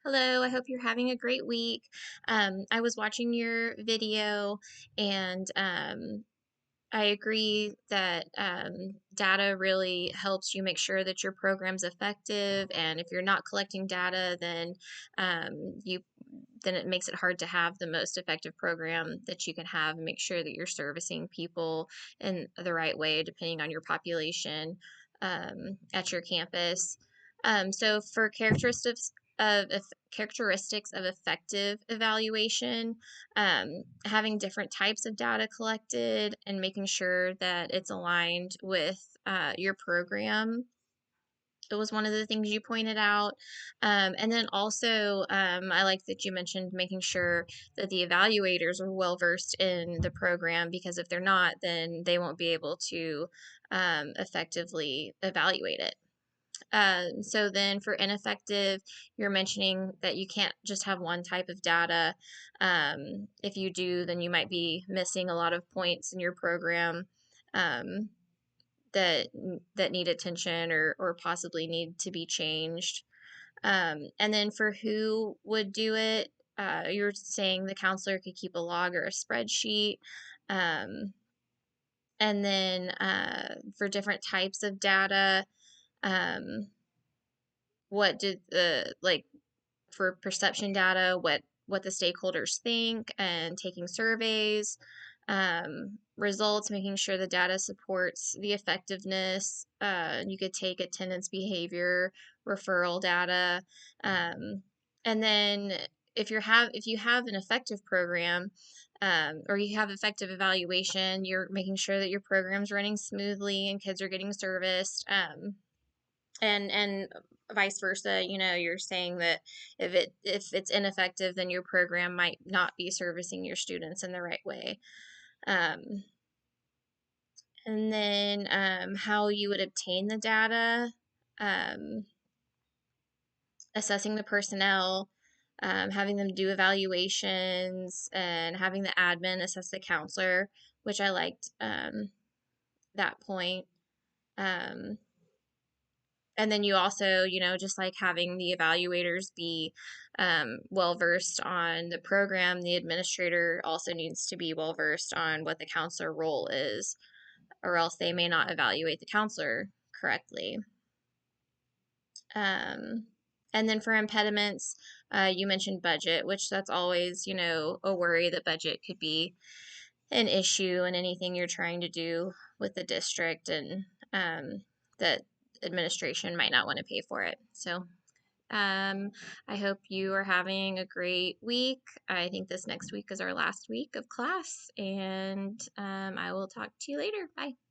Hello, I hope you're having a great week. I was watching your video and I agree that data really helps you make sure that your program's effective. And if you're not collecting data, then you then it makes it hard to have the most effective program that you can have and make sure that you're servicing people in the right way depending on your population at your campus. So for characteristics of effective evaluation, having different types of data collected and making sure that it's aligned with your program. It was one of the things you pointed out. And then also, I like that you mentioned making sure that the evaluators are well versed in the program because if they're not, then they won't be able to effectively evaluate it. So then for ineffective, you're mentioning that you can't just have one type of data. If you do, then you might be missing a lot of points in your program um, that need attention or possibly need to be changed. And then for who would do it, you're saying the counselor could keep a log or a spreadsheet. Um, and then for different types of data, um, what did the like for perception data, what the stakeholders think, and taking surveys, results, making sure the data supports the effectiveness. You could take attendance behavior, referral data, and then if you have an effective program. Or you have effective evaluation, you're making sure that your program's running smoothly and kids are getting serviced. And vice versa, you're saying that if it's ineffective, then your program might not be servicing your students in the right way. um, and then how you would obtain the data, um, assessing the personnel, having them do evaluations, and having the admin assess the counselor, which I liked that point. um, and then you also, just like having the evaluators be well versed on the program, the administrator also needs to be well versed on what the counselor role is, or else they may not evaluate the counselor correctly. Um, and then for impediments, you mentioned budget, which that's always, a worry that budget could be an issue in anything you're trying to do with the district, and that administration might not want to pay for it. So I hope you are having a great week. I think this next week is our last week of class, and I will talk to you later. Bye.